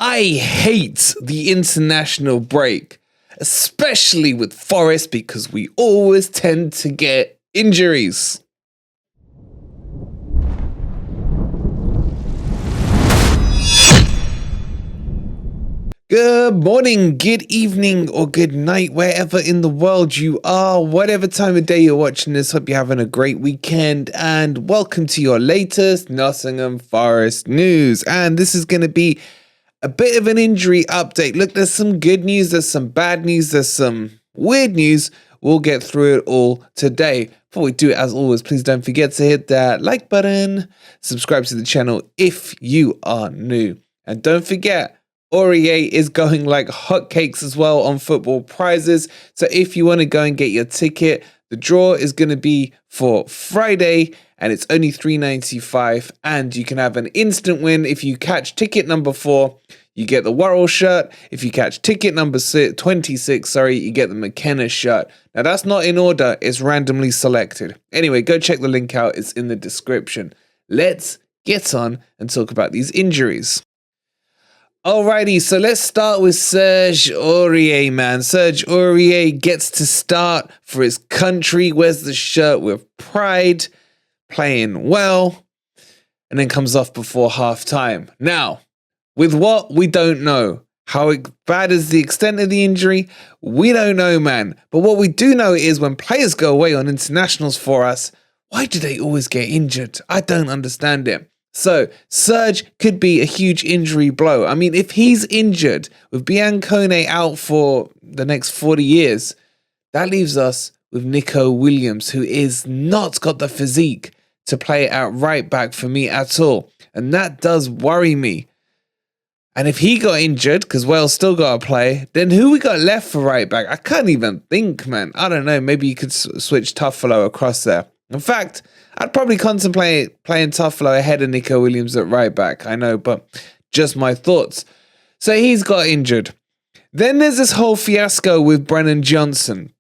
I hate the international break, especially with Forest because we always tend to get injuries. Good morning, good evening, or good night, wherever in the world you are, whatever time of day you're watching this. Hope you're having a great weekend, and welcome to your latest Nottingham Forest news. And this is going to be a bit of an injury update. Look, there's some good news, there's some bad news, there's some weird news. We'll get through it all today. Before we do it, as always, please don't forget to hit that like button, subscribe to the channel if you are new, and don't forget, OREA is going like hotcakes as well on football prizes. So if you want to go and get your ticket, the draw is going to be for Friday and it's only $3.95, and you can have an instant win. If you catch ticket number 4, you get the Worrell shirt. If you catch ticket number 26, you get the McKenna shirt. Now that's not in order, it's randomly selected. Anyway, go check the link out, it's in the description. Let's get on and talk about these injuries. Alrighty, so let's start with Serge Aurier, man. Serge Aurier gets to start for his country, wears the shirt with pride, playing well, and then comes off before half-time. Now, with what? We don't know. How bad is the extent of the injury? We don't know, man. But what we do know is when players go away on internationals for us, why do they always get injured? I don't understand it. So, Serge could be a huge injury blow. I mean, if he's injured with Biancone out for the next 40 years, that leaves us with Nico Williams, who is not got the physique to play at right back for me at all. And that does worry me. And if he got injured, because Wales still got to play, then who we got left for right back? I can't even think, man. I don't know. Maybe you could switch Tuffalo across there. In fact, I'd probably contemplate playing Tuffalo ahead of Nico Williams at right back. I know, but just my thoughts. So he's got injured. Then there's this whole fiasco with Brennan Johnson.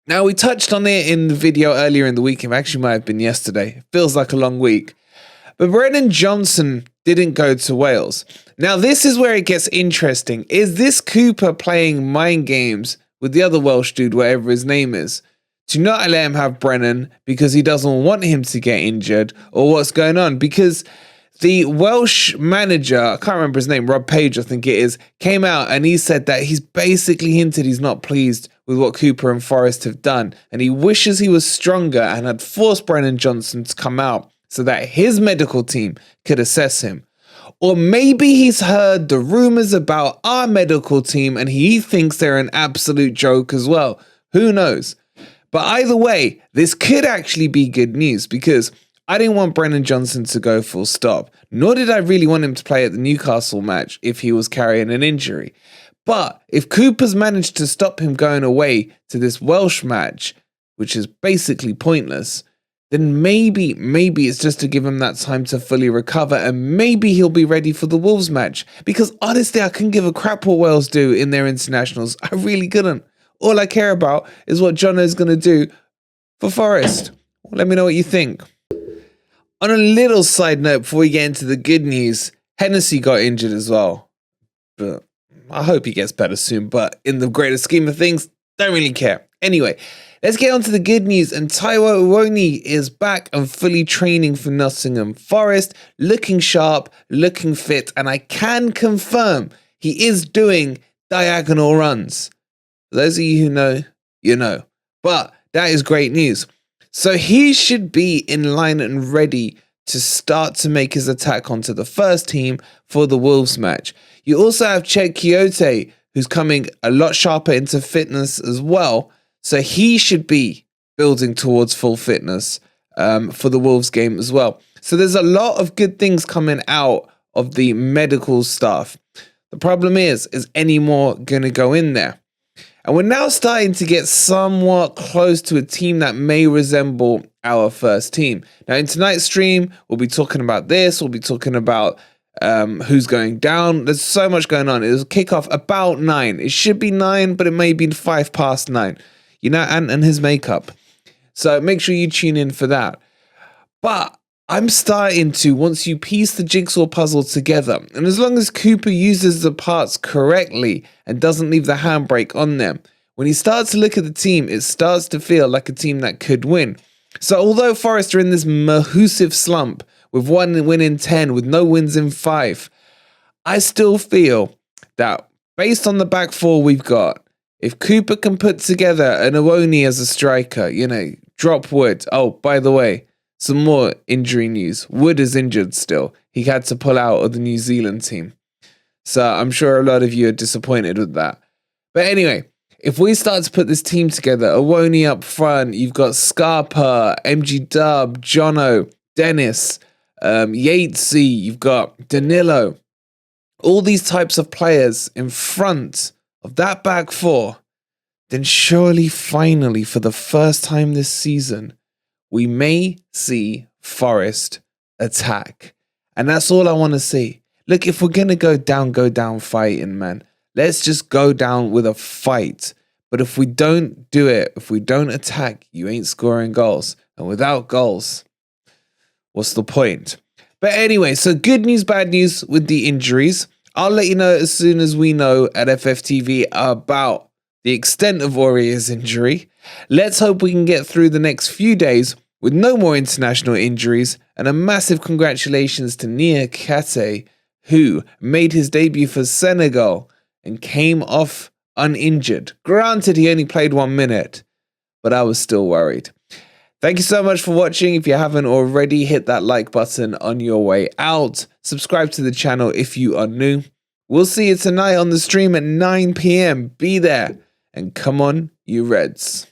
Now, we touched on it in the video earlier in the week. It actually might have been yesterday. It feels like a long week. But Brennan Johnson didn't go to Wales. Now, this is where it gets interesting. Is this Cooper playing mind games with the other Welsh dude, whatever his name is, to not let him have Brennan because he doesn't want him to get injured, or what's going on? Because the Welsh manager, I can't remember his name, Rob Page I think it is, came out and he said that he's basically hinted he's not pleased with what Cooper and Forest have done, and he wishes he was stronger and had forced Brennan Johnson to come out so that his medical team could assess him. Or maybe he's heard the rumours about our medical team and he thinks they're an absolute joke as well. Who knows? But either way, this could actually be good news because I didn't want Brennan Johnson to go full stop, nor did I really want him to play at the Newcastle match if he was carrying an injury. But if Cooper's managed to stop him going away to this Welsh match, which is basically pointless, then maybe it's just to give him that time to fully recover, and maybe he'll be ready for the Wolves match. Because honestly, I couldn't give a crap what Wales do in their internationals. I really couldn't. All I care about is what Jono's going to do for Forest. Let me know what you think. On a little side note, before we get into the good news, Hennessy got injured as well. But I hope he gets better soon. But in the greater scheme of things, don't really care. Anyway, let's get on to the good news. And Taiwo Awoniyi is back and fully training for Nottingham Forest, looking sharp, looking fit. And I can confirm he is doing diagonal runs. For those of you who know, you know. But that is great news. So he should be in line and ready to start to make his attack onto the first team for the Wolves match. You also have Chet Kyote, who's coming a lot sharper into fitness as well. So he should be building towards full fitness for the Wolves game as well. So there's a lot of good things coming out of the medical staff. The problem is any more going to go in there? And we're now starting to get somewhat close to a team that may resemble our first team. Now, in tonight's stream, we'll be talking about this. We'll be talking about who's going down. There's so much going on. It'll kick off about 9. It should be 9, but it may be 5 past 9. You know, and his makeup. So make sure you tune in for that. But I'm starting to, once you piece the jigsaw puzzle together, and as long as Cooper uses the parts correctly and doesn't leave the handbrake on them, when he starts to look at the team, it starts to feel like a team that could win. So although Forest are in this massive slump, with 1 win in 10, with no wins in 5, I still feel that based on the back four we've got, if Cooper can put together an Awoniyi as a striker, drop Wood. Oh, by the way, some more injury news. Wood is injured still. He had to pull out of the New Zealand team. So I'm sure a lot of you are disappointed with that. But anyway, if we start to put this team together, Awoniyi up front, you've got Scarpa, MG Dub, Jono, Dennis, Yatesy, you've got Danilo. All these types of players in front of that back four, then surely, finally, for the first time this season, we may see Forest attack. And that's all I want to see. Look, if we're going to go down fighting, man. Let's just go down with a fight. But if we don't do it, if we don't attack, you ain't scoring goals. And without goals, what's the point? But anyway, so good news, bad news with the injuries. I'll let you know as soon as we know at FFTV about the extent of OREA's injury. Let's hope we can get through the next few days with no more international injuries, and a massive congratulations to Nia Kate, who made his debut for Senegal and came off uninjured. Granted, he only played 1 minute, but I was still worried. Thank you so much for watching. If you haven't already, hit that like button on your way out. Subscribe to the channel if you are new. We'll see you tonight on the stream at 9 p.m. Be there, and come on, you Reds.